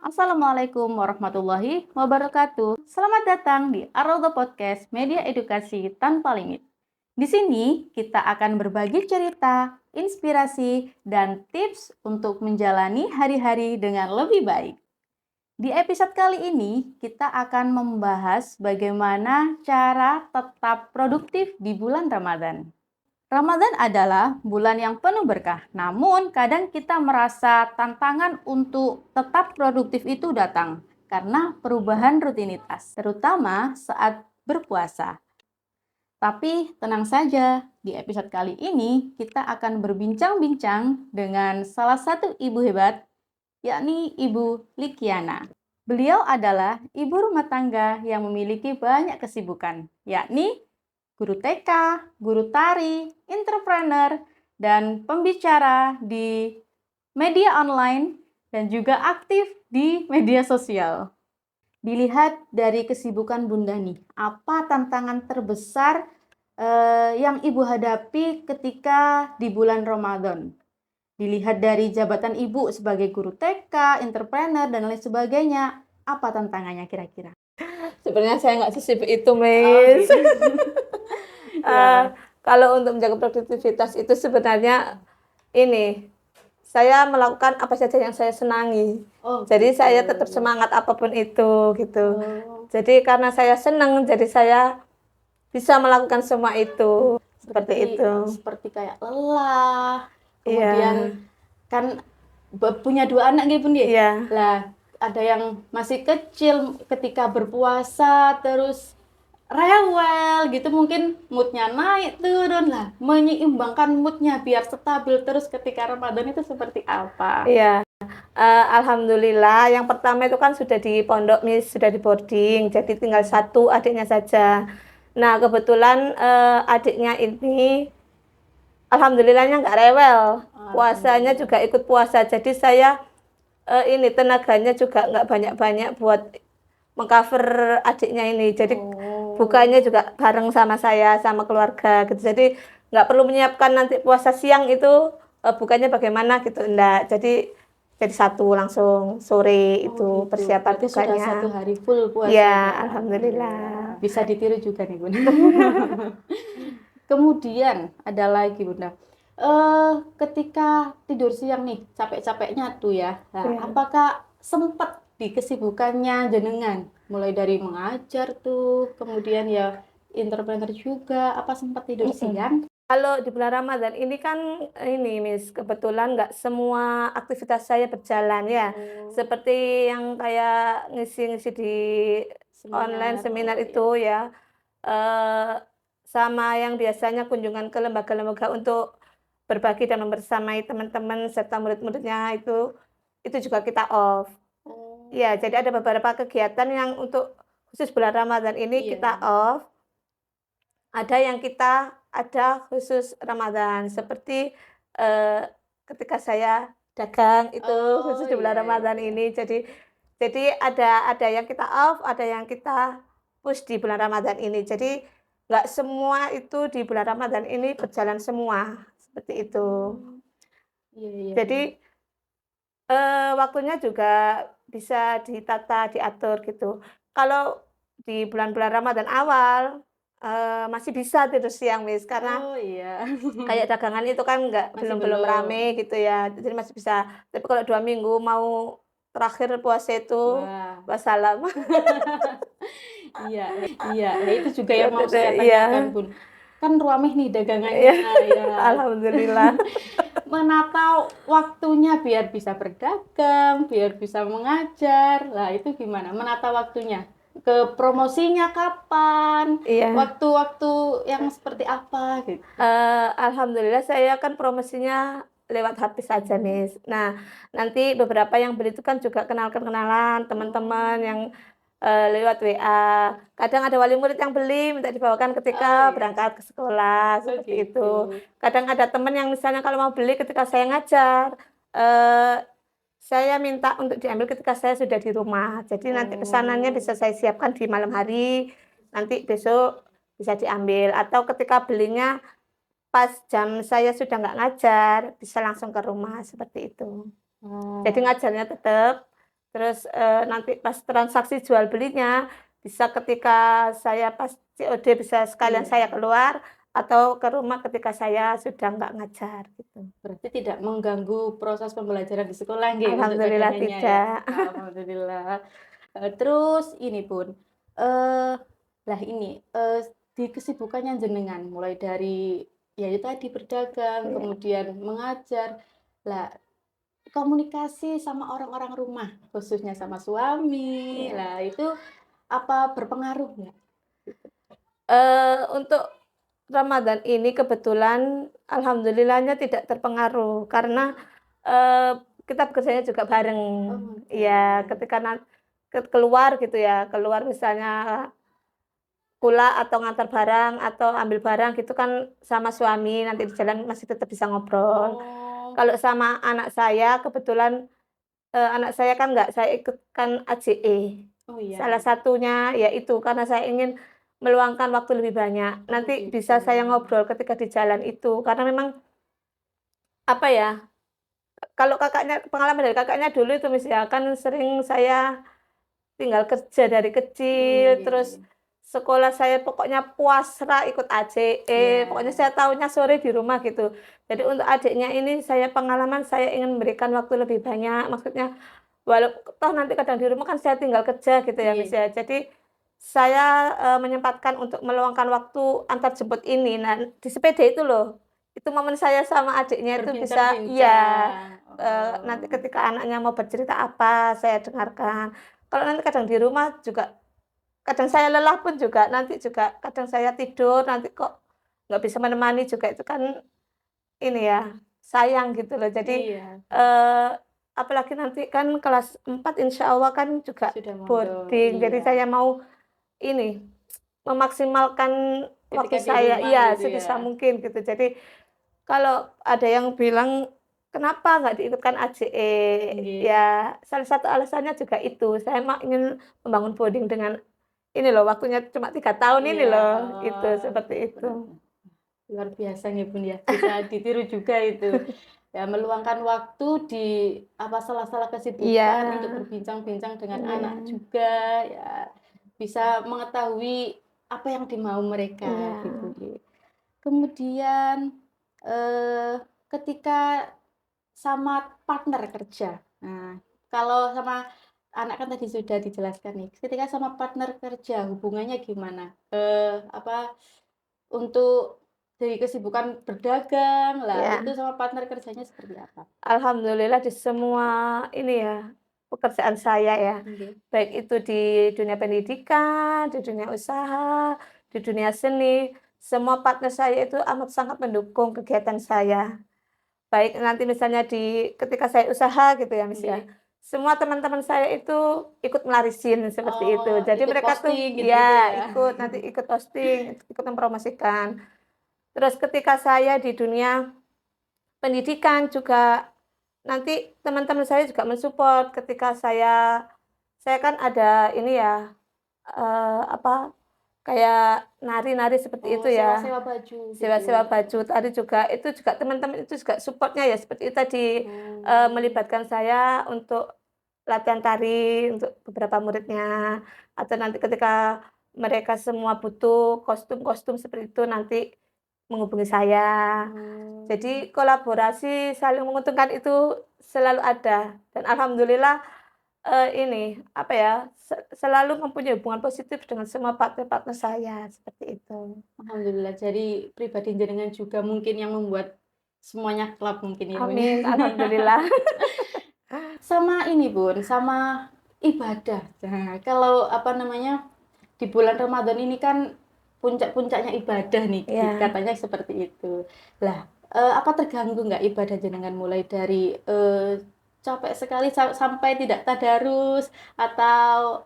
Assalamualaikum warahmatullahi wabarakatuh. Selamat datang di Aroldo Podcast Media Edukasi Tanpa Limit. Di sini kita akan berbagi cerita, inspirasi, dan tips untuk menjalani hari-hari dengan lebih baik. Di episode kali ini, kita akan membahas bagaimana cara tetap produktif di bulan Ramadan. Ramadan adalah bulan yang penuh berkah, namun kadang kita merasa tantangan untuk tetap produktif itu datang karena perubahan rutinitas, terutama saat berpuasa. Tapi tenang saja, di episode kali ini kita akan berbincang-bincang dengan salah satu ibu hebat, yakni Ibu Likiana. Beliau adalah ibu rumah tangga yang memiliki banyak kesibukan, yakni guru TK, guru tari, entrepreneur, dan pembicara di media online dan juga aktif di media sosial. Dilihat dari kesibukan Bunda nih, apa tantangan terbesar yang Ibu hadapi ketika di bulan Ramadan? Dilihat dari jabatan Ibu sebagai guru TK, entrepreneur, dan lain sebagainya, apa tantangannya kira-kira? Sebenarnya saya nggak sesibuk itu, Oh, Miss. gitu. Ya. Kalau untuk menjaga produktivitas itu sebenarnya ini, saya melakukan apa saja yang saya senangi. Oh, Jadi gitu. saya tetap semangat apapun itu gitu. Oh, Jadi karena saya senang, jadi saya bisa melakukan semua itu. Seperti itu. seperti kayak lelah, Iya. kemudian kan punya 2 anak gitu Bun ya. Iya. Lah, ada yang masih kecil ketika berpuasa terus rewel gitu, mungkin moodnya naik turun lah, menyeimbangkan moodnya biar stabil terus ketika Ramadan itu seperti apa? Iya. Alhamdulillah yang pertama itu kan sudah di pondok, Miss, sudah di boarding, jadi tinggal satu adiknya saja. Nah kebetulan adiknya ini alhamdulillahnya nggak rewel, puasanya juga ikut puasa, jadi saya ini tenaganya juga nggak banyak-banyak buat mengcover adiknya ini, jadi bukanya juga bareng sama saya, sama keluarga gitu, jadi nggak perlu menyiapkan nanti puasa siang itu bukanya bagaimana gitu, enggak, jadi satu langsung sore itu gitu. persiapan Berarti bukanya. sudah 1 hari full puasa. Ya, alhamdulillah. Bisa ditiru juga nih Bunda. Kemudian ada lagi Bunda. Ketika tidur siang nih, capek-capeknya tuh ya. Nah, Ya. apakah sempat di kesibukannya jenengan? Mulai dari mengajar tuh, kemudian ya entrepreneur juga, apa sempat tidur siang? Kalau di bulan Ramadan ini kan ini Miss, kebetulan nggak semua aktivitas saya berjalan ya. Seperti yang kayak ngisi-ngisi di online seminar itu ya. Sama yang biasanya kunjungan ke lembaga-lembaga untuk berbagi dan membersamai teman-teman serta murid-muridnya itu juga kita off. Ya, jadi ada beberapa kegiatan yang untuk khusus bulan Ramadan ini kita off. Ada yang kita ada khusus Ramadan, seperti ketika saya dagang itu khusus di bulan Ramadan ini. Jadi ada yang kita off, ada yang kita push di bulan Ramadan ini. Jadi nggak semua itu di bulan Ramadan ini berjalan semua, seperti itu. Jadi waktunya juga bisa ditata, diatur gitu. Kalau di bulan-bulan Ramadan awal masih bisa tidur siang, Miss, karena kayak dagangan itu kan belum rame gitu ya, jadi masih bisa. Tapi kalau 2 minggu mau terakhir puasa itu, wassalam. Iya, nah itu juga yang mau saya Iya. tanyakan Bun. Kan ramai nih dagangannya Iya. ya. Alhamdulillah. Menata waktunya biar bisa berdagang, biar bisa mengajar. Lah itu gimana? Menata waktunya. Ke promosinya kapan? Iya. Waktu-waktu yang seperti apa gitu. Alhamdulillah saya kan promosinya lewat HP saja, Miss. Nah, nanti beberapa yang beli itu kan juga kenalan teman-teman yang lewat WA. Kadang ada wali murid yang beli minta dibawakan ketika berangkat ke sekolah, seperti itu. Kadang ada teman yang misalnya kalau mau beli ketika saya ngajar, saya minta untuk diambil ketika saya sudah di rumah. Jadi nanti pesanannya bisa saya siapkan di malam hari, nanti besok bisa diambil. Atau ketika belinya pas jam saya sudah nggak ngajar, bisa langsung ke rumah, seperti itu. Jadi ngajarnya tetap, Terus, nanti pas transaksi jual belinya, bisa ketika saya pas COD bisa sekalian saya Iya. keluar, atau ke rumah ketika saya sudah nggak ngajar, gitu. Berarti tidak mengganggu proses pembelajaran di sekolah nggih untuk Alhamdulillah cadangannya ya? tidak. Alhamdulillah. Terus ini Bun, eee, lah ini, di kesibukannya jenengan mulai dari ya itu tadi berdagang, Iya, kemudian mengajar, lah komunikasi sama orang-orang rumah, khususnya sama suami, iya. lah itu apa berpengaruh nggak? Gitu. Untuk Ramadan ini kebetulan alhamdulillahnya tidak terpengaruh karena, kita bekerjanya juga bareng. Oh, Iya, oke. ketika keluar gitu ya, keluar misalnya pulang atau ngantar barang atau ambil barang gitu kan sama suami, nanti di jalan masih tetap bisa ngobrol. Oh, Kalau sama anak saya kebetulan, anak saya kan nggak saya ikutkan AJE. oh Salah iya, satunya yaitu karena saya ingin meluangkan waktu lebih banyak. oh Nanti gitu. bisa saya ngobrol ketika di jalan itu, karena memang apa ya, kalau kakaknya pengalaman dari kakaknya dulu itu Mas ya, kan sering saya tinggal kerja dari kecil, terus Nggih, sekolah saya pokoknya puasra ikut AJE, pokoknya iya, saya tahunya sore di rumah gitu. Jadi untuk adiknya ini saya pengalaman saya ingin memberikan waktu lebih banyak, maksudnya toh nanti kadang di rumah kan saya tinggal kerja gitu ya, Mas, iya, ya. Jadi saya, menyempatkan untuk meluangkan waktu antar jemput ini. Nah, di sepeda itu loh, itu momen saya sama adiknya itu bisa iya, berbincang-bincang, nanti oh, ketika anaknya mau bercerita apa, saya dengarkan. Kalau nanti kadang di rumah juga kadang saya lelah pun juga nanti juga kadang saya tidur, nanti kok nggak bisa menemani juga itu kan ini ya, sayang gitu loh. Jadi, iya, eee, apalagi nanti kan kelas 4 insya Allah kan juga sudah mondok, boarding, jadi iya, saya mau ini, memaksimalkan waktu ketika di saya rumah iya, gitu ya, sebisa mungkin gitu. Jadi, kalau ada yang bilang, "Kenapa nggak diikutkan AJE?" nggih, Ya, salah satu alasannya juga itu, saya ingin membangun bonding dengan ini loh, waktunya cuma 3 tahun ini iya, loh, itu, oh, seperti itu. bener. Luar biasa nih Bun ya, bisa ditiru juga itu. Ya meluangkan waktu di apa, sela-sela Iya, kesibukan untuk berbincang-bincang dengan iya, anak juga, ya bisa mengetahui apa yang dimau mereka iya, gitu, nggih. Kemudian, eee, ketika sama partner kerja, nah kalau sama anak kan tadi sudah dijelaskan nih, ketika sama partner kerja hubungannya gimana? Apa, untuk dari kesibukan berdagang, lah itu iya. sama partner kerjanya seperti apa? Alhamdulillah di semua ini ya, pekerjaan saya ya, Nggih. baik itu di dunia pendidikan, di dunia usaha, di dunia seni, semua partner saya itu amat sangat mendukung kegiatan saya. Baik nanti misalnya ketika saya usaha gitu ya, Mas, ya, Nggih. semua teman-teman saya itu ikut melarisin seperti itu. Oh, Jadi ikut mereka tuh posting gitu-gitu ya ya? ikut, nanti ikut posting, ikut mempromosikan. Terus ketika saya di dunia pendidikan juga, nanti teman-teman saya juga mensupport ketika saya kan ada ini ya, apa, kayak nari-nari seperti Oh, itu ya, sewa-sewa baju gitu? sewa-sewa baju tari juga, itu juga teman-teman itu juga support-nya ya seperti itu tadi, Oh, melibatkan saya untuk latihan tari untuk beberapa muridnya, atau nanti ketika mereka semua butuh kostum-kostum seperti itu nanti menghubungi saya. oh, Jadi kolaborasi saling menguntungkan itu selalu ada dan alhamdulillah, ini apa ya, selalu mempunyai hubungan positif dengan semua partner-partner saya, seperti itu. alhamdulillah. Jadi pribadi jenengan juga mungkin yang membuat semuanya klop mungkin ya, Bun, ya? Amin, alhamdulillah. Sama ini Bun, sama ibadah. Nah, kalau apa namanya, di bulan Ramadan ini kan puncak-puncaknya ibadah nih, Iya, katanya seperti itu. Lah, apa terganggu nggak ibadah jenengan mulai dari, capek sekali sampai tidak tadarus atau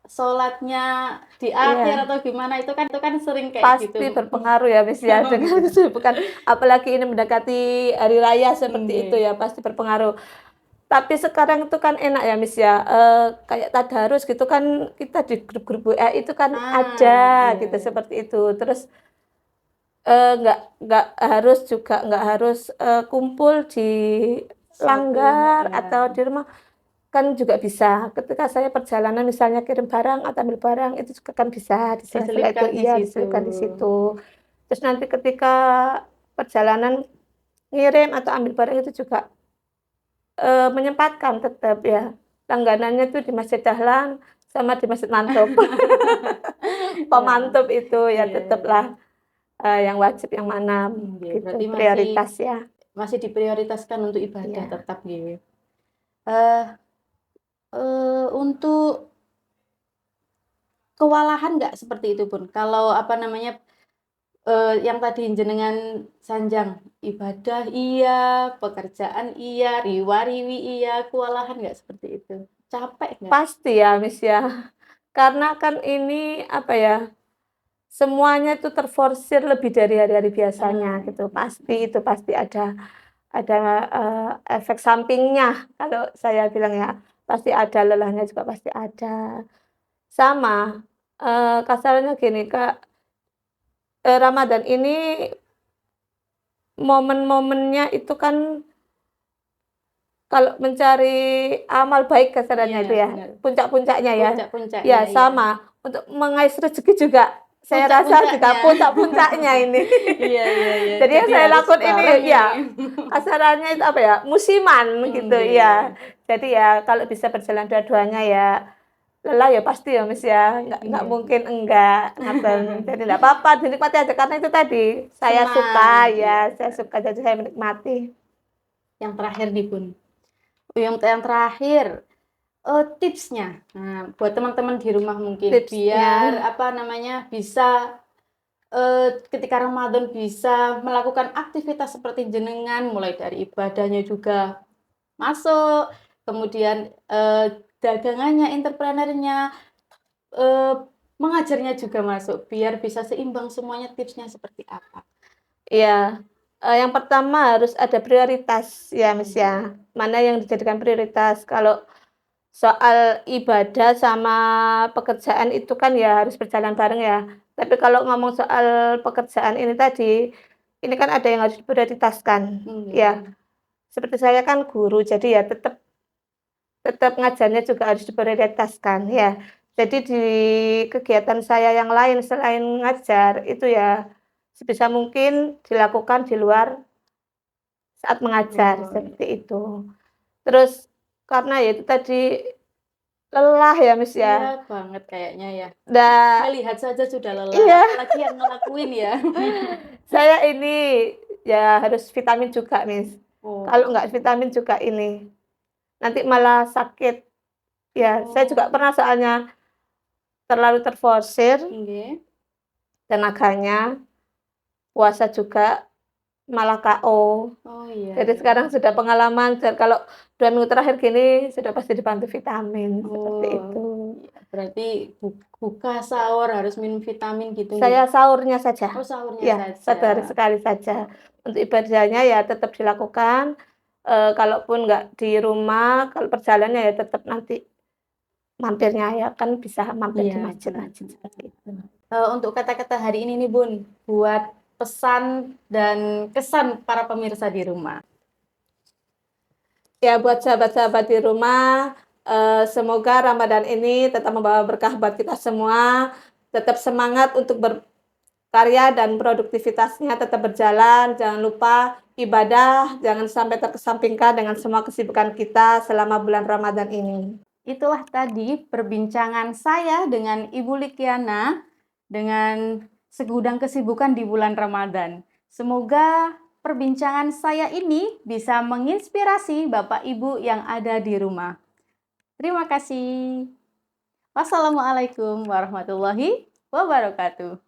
sholatnya di akhir iya, atau gimana, itu kan sering kayak pasti gitu. berpengaruh ya, Mas, ya, Oh dengan gitu. kesibukan apalagi ini mendekati hari raya seperti itu Nggih. ya, pasti berpengaruh. Tapi sekarang itu kan enak ya, Miss, ya, kayak tadarus gitu kan kita di grup-grup WA itu kan Ah, ada iya. gitu, seperti itu. Terus, nggak harus, kumpul di Satu langgar heeh. atau di rumah. kan juga bisa. Ketika saya perjalanan misalnya kirim barang atau ambil barang itu juga kan bisa di sela-sela itu, Diselipkan di iya situ. diselipkan di situ. Terus nanti ketika perjalanan ngirim atau ambil barang itu juga menyempatkan tetap ya. Langganannya tuh di Masjid Dahlan sama di Masjid Mantub. Wah, Pemantub itu ya iya. tetaplah yang wajib yang mana Nggih, gitu, berarti prioritas ya. masih diprioritaskan untuk ibadah Iya. tetap nggih. Eee untuk kewalahan nggak seperti itu, Bun? Kalau apa namanya, yang tadi jenengan sanjang, ibadah iya, pekerjaan iya, riwa-riwi iya, kewalahan nggak seperti itu? Capek nggak? Pasti ya, Miss, ya. Karena kan ini apa ya, semuanya itu terforsir lebih dari hari-hari biasanya Ah, gitu. Pasti itu pasti ada, efek sampingnya kalau saya bilang ya. Pasti ada lelahnya juga pasti ada. Sama, kasarnya gini, Kak, Ramadan ini momen-momennya itu kan kalau mencari amal baik iya kasarnya itu ya, bener. puncak-puncaknya ya. Puncak-puncaknya, Ya iya. sama, untuk mengais rezeki juga, saya rasa juga Puncak-puncaknya. puncak-puncaknya ini. Iya iya iya, Jadi yang jadi saya harus lakukan bareng ini ini. ya, kasarannya itu apa ya, musiman gitu ya. Nggih, Jadi ya kalau bisa berjalan dua-duanya ya, lelah ya pasti ya Mas ya, nggak iya. mungkin enggak, ngaten. Jadi nggak apa-apa, dinikmati aja karena itu tadi, saya suka Senang, iya. ya, saya suka jadi saya menikmati. Yang terakhir nih, Bun. Yang terakhir, tipsnya. Nah, buat teman-teman di rumah mungkin Tipsnya, biar apa namanya, bisa, ketika Ramadan bisa melakukan aktivitas seperti jenengan, mulai dari ibadahnya juga masuk, kemudian, dagangannya, entrepreneur-nya, eee, mengajarnya juga masuk, biar bisa seimbang semuanya, tipsnya seperti apa? iya, yang pertama harus ada prioritas ya Mas Nggih. ya, mana yang dijadikan prioritas. Kalau soal ibadah sama pekerjaan itu kan ya harus berjalan bareng ya. Tapi kalau ngomong soal pekerjaan ini tadi, ini kan ada yang harus diprioritaskan, ya. Nggih. Seperti saya kan guru, jadi ya tetap tetap ngajarnya juga harus diprioritaskan, ya. Jadi di kegiatan saya yang lain selain ngajar, itu ya sebisa mungkin dilakukan di luar saat mengajar, Oh, iya. seperti itu. Terus karena ya itu tadi lelah ya, Mas, Iya ya. banget kayaknya ya. Nah, Melihat saja sudah lelah, iya, apalagi yang ngelakuin ya. saya ini ya harus vitamin juga, Miss. Kalau Oh. nggak vitamin juga ini, nanti malah sakit. Ya, saya juga Oh, pernah soalnya terlalu terforsir nggih. tenaganya, puasa juga malah KO. Oh, iya Jadi iya. sekarang sudah pengalaman dan kalau 2 minggu terakhir gini sudah pasti dibantu vitamin, seperti Oh, itu. iya. Berarti buka, sahur harus minum vitamin gitu nggih? Saya sahurnya Oh, saja. sahurnya Ya, saja. 1 hari sekali saja. Untuk ibadahnya ya tetap dilakukan, kalaupun nggak di rumah, kalau perjalanannya ya tetap nanti mampirnya ya kan bisa mampir di Iya, benar. masjid-masjid seperti itu. Untuk kata-kata hari ini nih, Bun, buat pesan dan kesan para pemirsa di rumah. Ya buat sahabat-sahabat di rumah, semoga Ramadan ini tetap membawa berkah buat kita semua, tetap semangat untuk berkarya dan produktivitasnya tetap berjalan, jangan lupa ibadah, jangan sampai terkesampingkan dengan semua kesibukan kita selama bulan Ramadan ini. Itulah tadi perbincangan saya dengan Ibu Likiana dengan segudang kesibukan di bulan Ramadan. Semoga perbincangan saya ini bisa menginspirasi Bapak Ibu yang ada di rumah. Terima kasih. Wassalamualaikum warahmatullahi wabarakatuh.